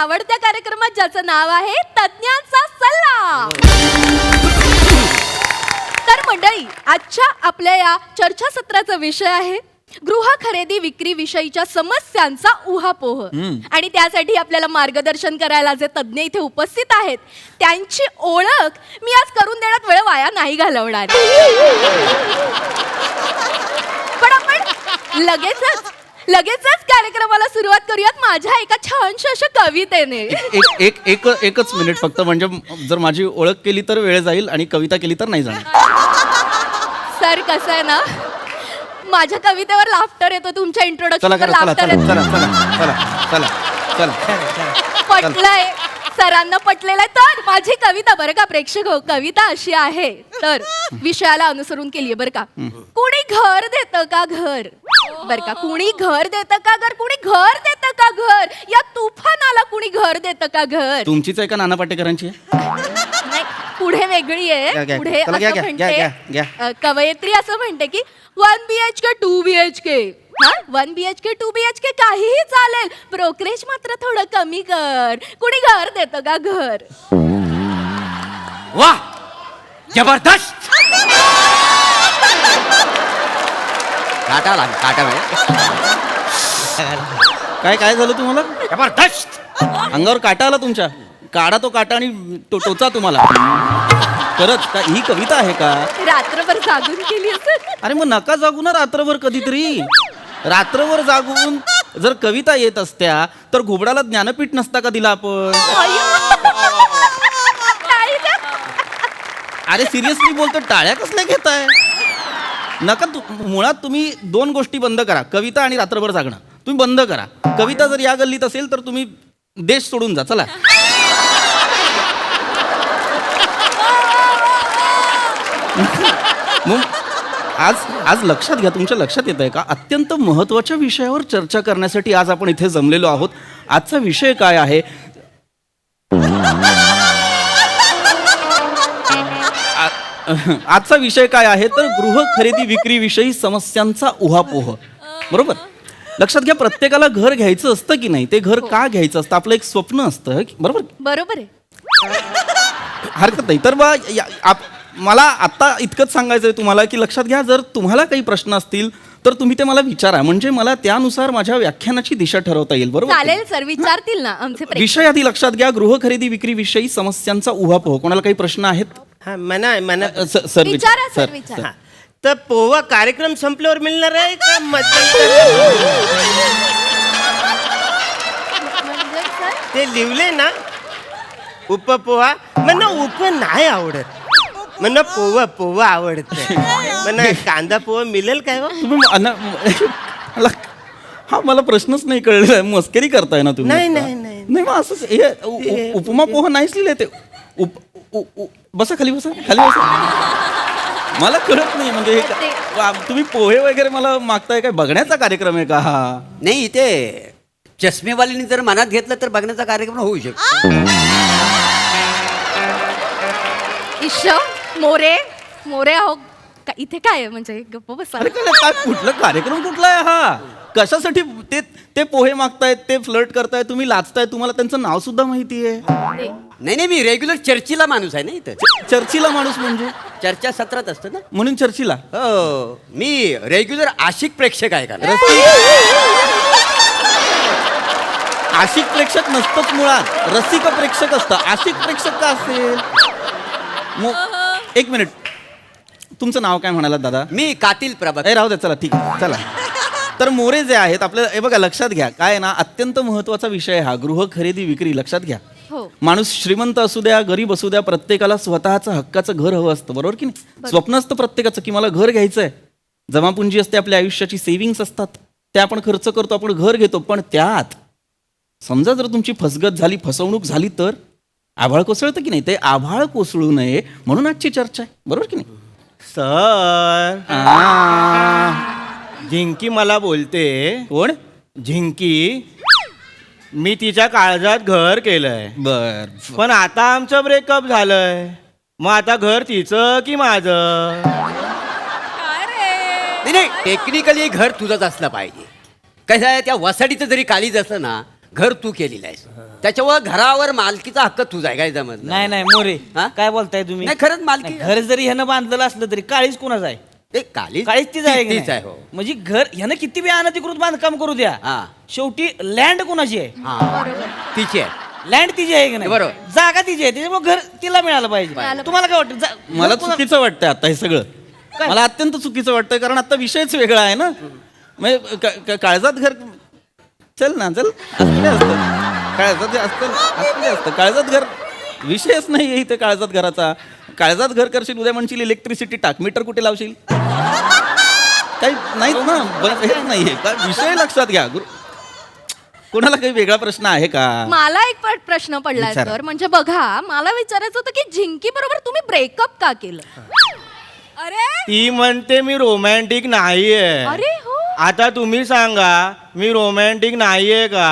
आवडत्या कार्यक्रमात ज्याचं नाव आहे तज्ञांचा सल्ला. तर मंडळी, आजच्या आपल्या या चर्चासत्राचा विषय आहे गृह खरेदी विक्री विषयीच्या समस्यांचा उहापोह. आणि त्यासाठी आपल्याला मार्गदर्शन करायला जे तज्ञ इथे उपस्थित आहेत त्यांची ओळख मी आज करून देण्यात वेळ वाया नाही घालवणार. पण आपण लगेचच कार्यक्रमाला सुरुवात करूयात माझ्या एका छानशा अशा कवितेने. एकच मिनिट फक्त, म्हणजे जर माझी ओळख केली तर वेळ जाईल आणि कविता केली तर नाही जाणार. सर कसं आहे ना, माझ्या कवितेवर लाफ्टर येतो, तुमच्या इंट्रोडक्शनवर लाफ्टर येतो. पटलंय, सरांना पटलेलं आहे. तर माझी कविता बरं का प्रेक्षक हो, कविता अशी आहे, तर विषयाला अनुसरून केलीये बरं का. कुणी घर देतं का घर, बर का, कुणी घर देतं का घर, कुणी घर देतं का घर, या तुफानाला कुणी घर देतं का घर. तुमचीच आहे का नाना पाटेकरांची? नाही, पुढे वेगळी आहे. पुढे असं म्हणते, कवयित्री असं म्हणते की 1 BHK 2 BHK. 1 BHK 2 BHK काहीही चालेल, ब्रोकरेज मात्र थोडं कमी कर. कुणी घर देतं का घर. वाह, जबरदस्त. काटा लागला, काटा काय झालं तुम्हाला? जबरदस्त. अंगावर काटा आला तुमच्या? काढा तो काटा आणि टोचा तुम्हाला. खरंच का ही कविता आहे का? रात्रभर जागून केली असेल. अरे मग नका जागू ना रात्रभर कधीतरी. रात्रभर जागून जर कविता येत असत्या तर घुबडाला ज्ञानपीठ नसता का दिला आपण? अरे सिरियसली बोलतो, टाळ्या कसल्या घेताय? नका. मुळात तुम्ही 2 गोष्टी बंद करा, कविता आणि रात्रभर जागणं. तुम्ही बंद करा. कविता जर या गल्लीत असेल तर तुम्ही देश सोडून जा. चला. मग आज लक्षात घ्या, तुमच्या लक्षात येत आहे का, अत्यंत महत्त्वाच्या विषयावर चर्चा करण्यासाठी आज आपण इथे जमलेलो आहोत. आजचा विषय काय आहे? आजचा विषय काय आहे तर गृह खरेदी विक्री विषयी समस्यांचा उहापोह. बरोबर. लक्षात घ्या, प्रत्येकाला घर घ्यायचं असतं की नाही, ते घर का घ्यायचं असतं, आपलं एक स्वप्न असतं. बरोबर बरोबर आहे. हरकत नाही. तर मला आता इतकंच सांगायचं आहे तुम्हाला की लक्षात घ्या, जर तुम्हाला काही प्रश्न असतील तर तुम्ही ते मला विचारा, म्हणजे मला त्यानुसार माझ्या व्याख्यानाची दिशा ठरवता येईल. बरोबर. चालेल सर, विचारतील ना आमचे प्रेक्षक. विषय आधी लक्षात घ्या, गृह खरेदी विक्री विषयी समस्यांचा उहापोह. कोणाला काही प्रश्न आहेत? सर विचारा सर, विचारा. तर पोहा कार्यक्रम संपल्यावर मिळणार आहे का म्हणजे सर, ते लिहिले ना उपपोहा, मला उप नाही आवडत, मला पोहा आवडत. मला कांदा पोहा मिळेल काय हो? हा मला प्रश्नच नाही कळलेला आहे. मस्करी करताय ना तुम्ही? नाही. मग असं उपमा पोहा नाहीच लिहिले ते. बसा खाली, खाली बसा. मला कळत नाही, म्हणजे तुम्ही पोहे वगैरे मला मागताय काय? बघण्याचा कार्यक्रम आहे का हा? नाही, ते चष्मेवालीने जर मनात घेतलं तर बघण्याचा कार्यक्रम होऊ शकतो. मोरे आहो का इथे? काय आहे म्हणजे गप्प बसा. अरे काय कुठलं कार्यक्रम कुठला आहे हा? कशासाठी ते पोहे मागतायत, ते फ्लर्ट करताय, तुम्ही लाजताय, तुम्हाला त्यांचं नाव सुद्धा माहिती आहे? नाही, मी रेग्युलर चर्चीला माणूस आहे ना. इथं चर्चीला माणूस म्हणजे चर्चा सत्रात असतो ना, म्हणून चर्चीला. हो, मी रेग्युलर आशिक प्रेक्षक आहे का? आशिक प्रेक्षक नसतंच मुळात, रसिक प्रेक्षक असतं. आशिक प्रेक्षक का असेल? एक मिनिट, तुमचं नाव काय म्हणालात दादा? मी कातील प्रभात. राहू द्या, चला ठीक आहे, चला. तर मोरे जे आहेत आपल्याला, हे बघा लक्षात घ्या, काय ना, अत्यंत महत्वाचा विषय हा गृह खरेदी विक्री. लक्षात घ्या, माणूस श्रीमंत असू द्या, गरीब असू द्या, प्रत्येकाला स्वतःचं हक्काचं घर हवं असतं. बरोबर की नाही? स्वप्न असतं प्रत्येकाचं की मला घर घ्यायचंय. जमापुंजी असते, आपल्या आयुष्याची सेव्हिंग्स असतात, त्या आपण खर्च करतो, आपण घर घेतो. पण त्यात समजा जर तुमची फसगत झाली, फसवणूक झाली तर आभाळ कोसळतं की नाही? ते आभाळ कोसळू नये म्हणून आजची चर्चा आहे. बरोबर की नाही? सर, झिंकी मला बोलते. कोण? झिंकी. मी तिच्या काळजात घर केलंय. बर. पण आता आमचं ब्रेकअप झालंय. मग आता घर तिचं की माझं? नाही, टेक्निकली घर तुझंच असलं पाहिजे. कसं आहे, त्या वसाडीचं जरी काळीज असलं ना घर तू केलेलं आहेस त्याच्यावर घरावर मालकीचा हक्क तुझा आहे, काय जमत नाही नाही मोरे हा? काय बोलताय तुम्ही नाही, खरंच मालकी- नाही, घर जरी ह्यानं बांधलेलं असलं तरी काळीच कोणाचं आहे ते काळीच काळीच तीच आहे की तीच आहे नाही? हो. म्हणजे घर ह्यानं किती बी अनधिकृत बांधकाम करू द्या हा. शेवटी लँड कोणाची आहे हा तिची आहे. लँड तिची आहे की नाही बरोबर. जागा तिची आहे त्याच्यामुळे घर तिला मिळालं पाहिजे मिळालं तुम्हाला काय वाटतं मला घर कोणा- चुकीचं वाटतंय आता हे सगळं काय? मला अत्यंत चुकीचं वाटतंय कारण आता विषयच वेगळा आहे ना म्हणजे काळजात घर चल ना चल असं काय असतं काळजात असतं काळजात घर विषयच नाही इथे काळजात घराचा काळजात घर करशील उद्या म्हणशील इलेक्ट्रिसिटी टाक मीटर कुठे लावशील काही नाहीच ना हेच नाहीये का विषय लक्षात घ्या कोणाला काही वेगळा प्रश्न आहे का मला एक प्रश्न पडलाय विचारा. सर म्हणजे बघा मला विचारायचं होतं की झिंकी बरोबर तुम्ही ब्रेकअप का केलं अरे ती म्हणते मी रोमॅन्टिक नाहीये अरे हो आता तुम्ही सांगा मी रोमॅन्टिक नाहीये का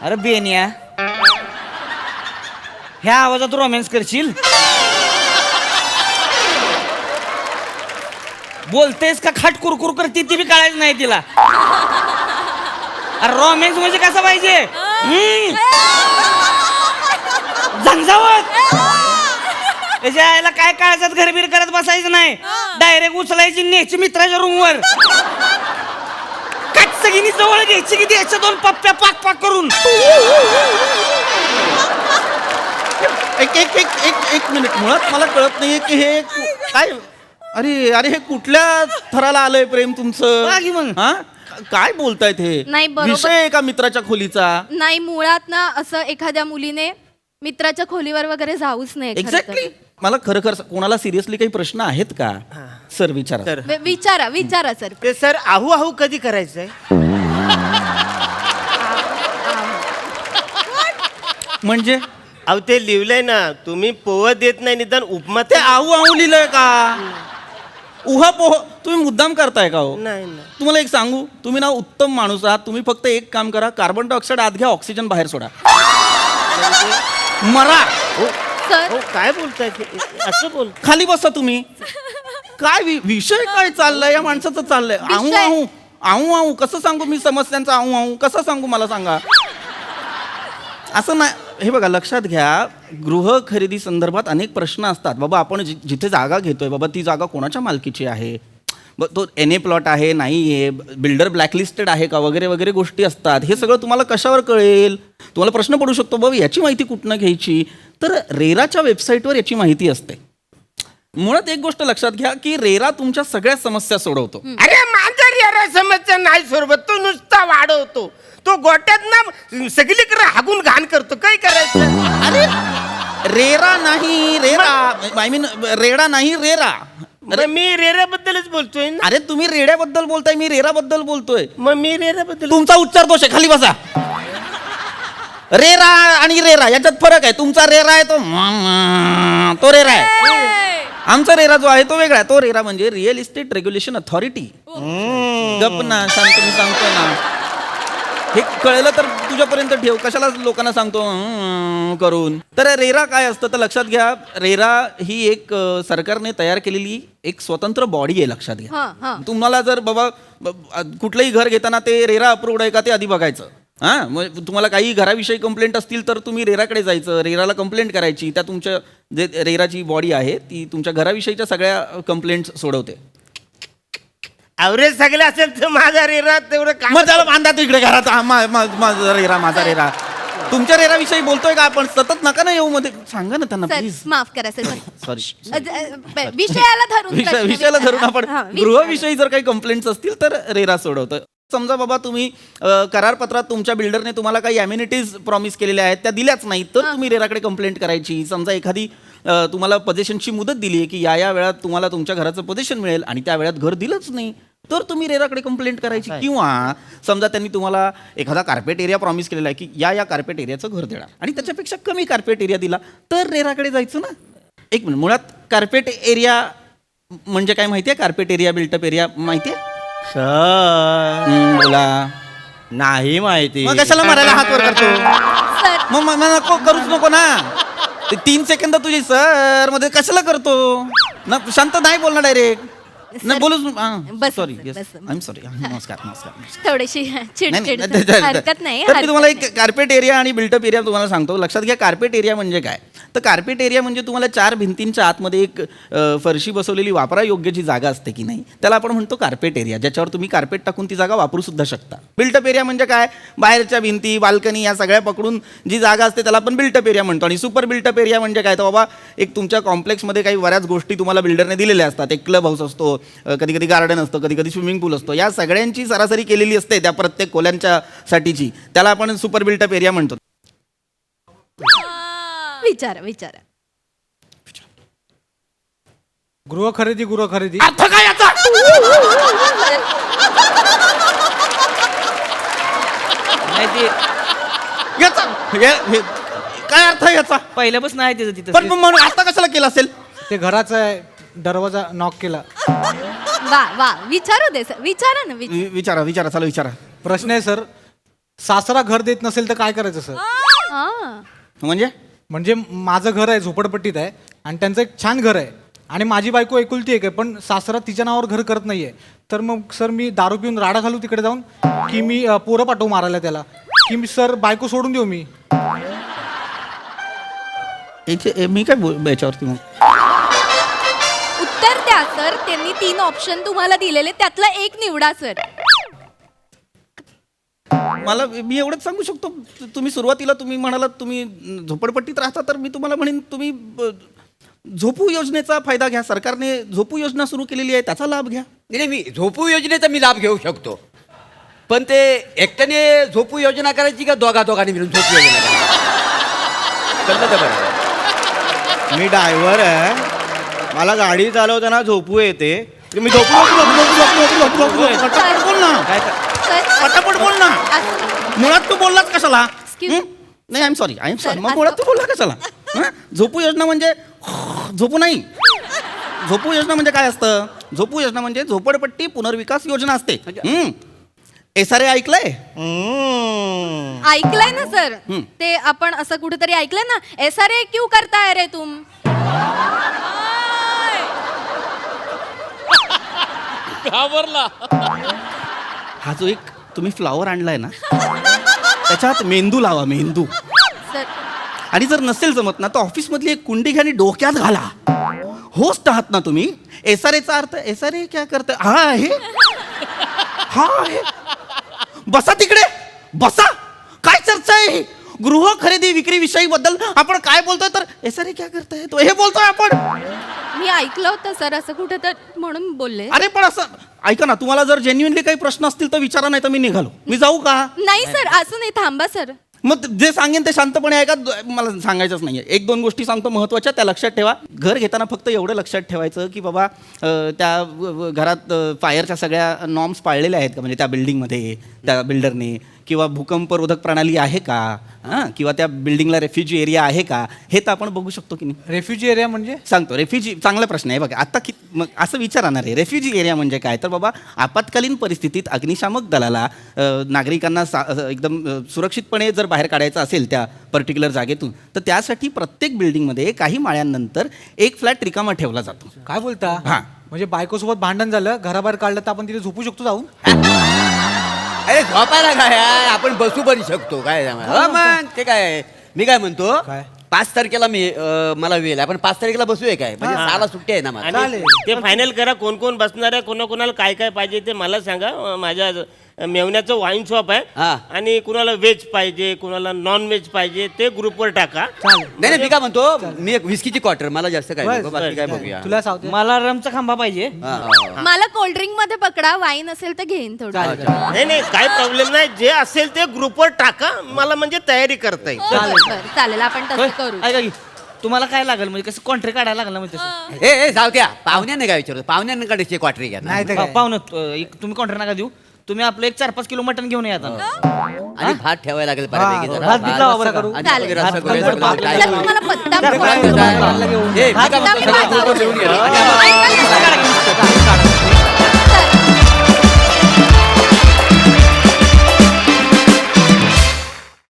अरे बेनिया ह्या आवाजात रोमॅन्स करशील बोलतेस का खाट कुरकुर करते ती बी कळायच नाही तिला अरे रोमॅन्स म्हणजे कसं पाहिजे झंझावत त्याच्या आईला काय काळजात घरबीर करत बसायचं नाही डायरेक्ट उचलायची न्यायची मित्राच्या रूमवर सगळी जवळ घ्यायची की द्यायच्या दोन पप्प्या पाक पाक करून एक मिनिट मुळात मला कळत नाहीये की हे काय अरे अरे हे कुठल्या थराला आलंय प्रेम बघा की मग. तुमचं हा काय बोलतायत हे नाही, बरोबर. विषय आहे का मित्राच्या खोलीचा नाही मुळात ना असं एखाद्या मुलीने मित्राच्या खोलीवर वगैरे जाऊच नाही खरं तर. एक्झॅक्टली मला खरं कोणाला सिरियसली काही प्रश्न आहेत का सर विचारा तर विचारा सर ते सर आहू आहू कधी करायचंय म्हणजे अहो ते लिहिलंय ना तुम्ही पोवत देत नाही निदान उपमा ते आऊ आऊ लिहिलंय का उहा पोह तुम्ही मुद्दाम करताय का हो नाही नाही तुम्हाला एक सांगू तुम्ही ना उत्तम माणूस आहात तुम्ही फक्त एक काम करा कार्बन डायऑक्साईड आत घ्या ऑक्सिजन बाहेर सोडा मरा सर हो काय बोलताय ते? असं बोल खाली बसा तुम्ही काय विषय काय चाललाय या माणसाचं चाललंय आऊ विषय? आऊ आऊ आऊ कसं सांगू मी समस्यांचा आऊ आऊ कसं सांगू मला सांगा असं नाही हे बघा लक्षात घ्या गृह खरेदी संदर्भात अनेक प्रश्न असतात बाबा आपण जिथे जागा घेतोय बाबा ती जागा कोणाच्या मालकीची आहे तो NA प्लॉट आहे नाही आहे बिल्डर ब्लॅकलिस्टेड आहे का वगैरे वगैरे गोष्टी असतात हे सगळं तुम्हाला कशावर कळेल तुम्हाला प्रश्न पडू शकतो बाबा याची माहिती कुठनं घ्यायची तर रेराच्या वेबसाईटवर याची माहिती असते मुळात एक गोष्ट लक्षात घ्या की रेरा तुमच्या सगळ्या समस्या सोडवतो अरे माझा रेरा समस्या नाही सोडवत तो नुसता वाढवतो तो गोट्यात ना सगळीकडे हागून घाण करतो काय करायचं अरे रेरा नाही रेरा आय मीन रेडा नाही रेरा अरे मी रेऱ्याबद्दलच बोलतोय ना अरे तुम्ही रेड्याबद्दल बोलताय मी रेराबद्दल बोलतोय मग मी रेऱ्याबद्दल तुमचा उच्चार दोष आहे खाली बसा रेरा आणि रेरा याच्यात फरक आहे तुमचा रेरा आहे तो रेरा आहे आमचा रेरा जो आहे तो वेगळा आहे तो रेरा म्हणजे रिअल इस्टेट रेग्युलेशन अथॉरिटी गप ना शांत मी सांगतोय ना हे कळलं तर तुझ्यापर्यंत ठेव कशाला लोकांना सांगतो करून तर रेरा काय असतं तर लक्षात घ्या रेरा ही एक सरकारने तयार केलेली एक स्वतंत्र बॉडी आहे लक्षात हा, हा. घ्या तुम्हाला जर बाबा कुठलंही घर घेताना ते रेरा अप्रूव्ड आहे का ते आधी बघायचं हां मग तुम्हाला काही घराविषयी कंप्लेंट असतील तर तुम्ही रेराकडे जायचं रेराला कंप्लेंट करायची त्या तुमच्या जे रेराची बॉडी आहे ती तुमच्या घराविषयीच्या सगळ्या कंप्लेंट्स सोडवते ॲव्हरेज सगळे असेल तर माझा रेरा तेवढं काम मग त्याला बांधा तिकडे घरात माझा रेरा माझा रेरा तुमच्या रेराविषयी बोलतोय का आपण सतत नका ना येऊ मध्ये सांगा ना त्यांना सर प्लीज माफ करा सर सॉरी विषयाला धरून प्रश्न विषयाला धरून विचारा. आपण हा, गृहविषयी जर काही कंप्लेंट्स असतील तर रेरा सोडवतं समजा बाबा तुम्ही करारपत्रात तुमच्या बिल्डरने तुम्हाला काही अम्युनिटीज प्रॉमिस केलेल्या आहेत त्या दिल्याच नाही तर तुम्ही रेराकडे कंप्लेंट करायची समजा एखादी तुम्हाला पोझिशनची मुदत दिली आहे की या वेळात तुम्हाला तुमच्या घराचं पोझिशन मिळेल आणि त्या वेळात घर दिलंच नाही तर तुम्ही रेराकडे कंप्लेंट करायची किंवा समजा त्यांनी तुम्हाला एखादा कार्पेट एरिया प्रॉमिस केलेला आहे की या कार्पेट एरियाचं घर देणार आणि त्याच्यापेक्षा कमी कार्पेट एरिया दिला तर रेराकडे जायचं ना एक मिनिट मुळात कार्पेट एरिया म्हणजे काय माहिती आहे कार्पेट एरिया बिल्टअप एरिया माहिती आहे बोला नाही माहिती मग कशाला मारायला हात वर करतो सर मग नको करूच नको ना ते 3 सेकंद तुझी सर मध्ये कशाला करतो ना शांत नाही बोलणार डायरेक्ट नाही बोलूच बस, सॉरी बस, येस बस. आय एम सॉरी नमस्कार नमस्कार थोडीशी नाही, चिडचिड नाही, नाही, हरकत नाही तर मी तुम्हाला हरकत एक कार्पेट एरिया आणि बिल्टअप एरिया तुम्हाला सांगतो. लक्षात घ्या कार्पेट एरिया म्हणजे काय. तर कार्पेट एरिया म्हणजे तुम्हाला 4 भिंतींच्या आतमध्ये एक फरशी बसवलेली वापरायोग्य जी जागा असते की नाही त्याला आपण म्हणतो कार्पेट एरिया, ज्याच्यावर तुम्ही कार्पेट टाकून ती जागा वापरू सुद्धा शकता. बिल्टअप एरिया म्हणजे काय, बाहेरच्या भिंती बाल्कनी या सगळ्या पकडून जी जागा असते त्याला आपण बिल्टअप एरिया म्हणतो. आणि सुपर बिल्टअप एरिया म्हणजे काय, तर बाबा एक तुमच्या कॉम्प्लेक्समध्ये काही बऱ्याच गोष्टी तुम्हाला बिल्डरने दिलेल्या असतात. एक क्लब हाऊस असतो, कधी कधी गार्डन असतं, कधी कधी स्विमिंग पूल असतो. या सगळ्यांची सरासरी केलेली असते त्या प्रत्येक खोल्यांच्या साठीची, त्याला आपण सुपर बिल्टअप एरिया म्हणतो. विचारा विचारा. गृह खरेदी अर्थ काय याचा? नाही ते याचा काय अर्थ आहे याचा? पहिल्यापासून आहे त्याचं तिथं पण म्हणून आता कशाला केलं असेल? ते घराचा आहे, दरवाजा नॉक केला. वा वा विचारू दे सर, विचारा ना विचारा विचारा चला विचारा. प्रश्न आहे सर, सासरा घर देत नसेल तर काय करायचं सर? हा. म्हणजे माझं घर आहे झोपडपट्टीत आहे आणि त्यांचं एक छान घर आहे आणि माझी बायको एकुलती एक आहे, पण सासरा तिच्या नावावर घर करत नाहीये. तर मग सर मी दारू पिऊन राडा घालू तिकडे जाऊन, की मी पोरं पाठवू मारायला त्याला, की मी सर बायको सोडून देऊ मी? मी काय याच्यावरती मग उत्तर द्या सर. त्यांनी 3 ऑप्शन तुम्हाला दिलेले, त्यातला एक निवडा सर. मला मी एवढंच सांगू शकतो. तुम्ही सुरुवातीला तुम्ही म्हणालात तुम्ही झोपडपट्टीत राहता, तर मी तुम्हाला म्हणेन तुम्ही झोपू योजनेचा फायदा घ्या. सरकारने झोपू योजना सुरू केलेली आहे, त्याचा लाभ घ्या. नाही मी झोपू योजनेचा मी लाभ घेऊ शकतो, पण ते एकट्याने झोपू योजना करायची का दोघांनी मिळून झोपू योजना करायची? कळलं तर बरं. मी ड्रायव्हर आहे, मला गाडी चालवताना झोपू येते. मी झोपू पटापट बोल ना, पटापट बोल ना. मुळात तू बोललाच कशाला? Excuse- नाही आय एम सॉरी Sir, मग मुळात तू बोलला कशाला? हं? झोपू योजना म्हणजे झोपू नाही. झोपू योजना म्हणजे काय असतं? झोपू योजना म्हणजे झोपडपट्टी पुनर्विकास योजना असते. SRA ऐकलंय? ऐकलंय ना सर. ते आपण असं कुठेतरी ऐकलंय ना, SRA क्यों करताय रे तुम. हा जो एक तुम्ही फ्लॉवर आणलाय ना त्याच्यात मेंदू लावा, मेंदू. सर आणि जर नसेल जमत ना तर ऑफिसमधली एक कुंडी घ्या आणि डोक्यात घाला. होस्ट आहात ना तुम्ही. SRAचा अर्थ SRA क्या करत हा आहे. बसा तिकडे, बसा. काय चर्चा आहे? गृह खरेदी विक्री विषयी बद्दल आपण काय बोलतोय, तर SRA क्या करताय तो हे बोलतोय आपण. मी ऐकलं होतं सर असं कुठे तर, म्हणून बोलले. अरे पण असं ऐका ना, तुम्हाला जर जेन्युइनली काही प्रश्न असतील तर विचारा, नाही तर मी निघालो. मी जाऊ का? नाही सर, असं नाही, थांबा सर. मग जे सांगेन ते शांतपणे ऐका. मला सांगायचंच नाहीये. 1-2 गोष्टी सांगतो महत्त्वाच्या, त्या लक्षात ठेवा. घर घेताना फक्त एवढं लक्षात ठेवायचं की बाबा त्या घरात फायरच्या सगळ्या नॉर्म्स पाळलेल्या आहेत का, म्हणजे त्या बिल्डिंगमध्ये त्या बिल्डरने, किंवा भूकंपरोधक प्रणाली आहे का, हां, किंवा त्या बिल्डिंगला रेफ्युजी एरिया आहे का, हे तर आपण बघू शकतो की नाही. रेफ्युजी एरिया म्हणजे? सांगतो. रेफ्युजी चांगला प्रश्न आहे बघा. आता मग असं विचारणार आहे, रेफ्युजी एरिया म्हणजे काय, तर बाबा आपत्कालीन परिस्थितीत अग्निशामक दलाला नागरिकांना एकदम सुरक्षितपणे जर बाहेर काढायचं असेल त्या पर्टिक्युलर जागेतून, तर त्यासाठी प्रत्येक बिल्डिंगमध्ये काही माळ्यांनंतर एक फ्लॅट रिकामा ठेवला जातो. काय बोलता? हां. म्हणजे बायकोसोबत भांडण झालं, घराबाहेर काढलं तर आपण तिथे झोपू शकतो जाऊन? अरे झोपायला काय आहे? आपण बसू पण शकतो. काय हो मग ते काय आहे? मी काय म्हणतो, काय? 5 तारखेला मला वेळ आहे, आपण 5 तारखेला बसूया काय, म्हणजे 6ला सुट्टी आहे ना मला. आणि ते फायनल करा कोण कोण बसणार आहे, कोणाकोणाला काय काय पाहिजे ते मला सांगा. माझ्या मेवण्याचं वाईन शॉप आहे, हा. आणि कुणाला व्हेज पाहिजे, कुणाला नॉन व्हेज पाहिजे ते ग्रुपवर टाका. नाही मी काय म्हणतो, मी एक विस्कीची क्वार्टर, मला जास्त काय नको, बाकी काय बघूया. तुला सावते मला रमचा खांबा पाहिजे. मला कोल्ड्रिंक मध्ये पकडा, वाईन असेल तर घेईन थोडं. नाही काय प्रॉब्लेम नाही, जे असेल ते ग्रुपवर टाका, मला म्हणजे तयारी करता येईल. बरं, चालेल, आपण होय, तसं करू. ऐका की तुम्हाला काय लागेल, म्हणजे कसं कॉन्ट्रॅक्ट काढायला लागला म्हणजे तसं. ए जाऊ द्या, पाहुण्याने काय विचारतो, पाहुण्याने काढायची क्वार्टरी घ्या ना. नाही तर काय? पाहुणं तुम्ही कॉन्ट्रॅक्ट नका देऊ, तुम्ही आपलं एक 4-5 किलो मटण घेऊन या आता. आणि भात ठेवायला लागेल बऱ्यापैकी जरा. भात बीत लावा बरं का. आणि चालेल. वगैरे असं वगैरे सगळं काय- जर तुम्हाला पत्ता ए, मी काय म्हणतो, पत्ता मी सगळं पाठवतो. लिहून घे. आणि आम्हाला- ऐका ना.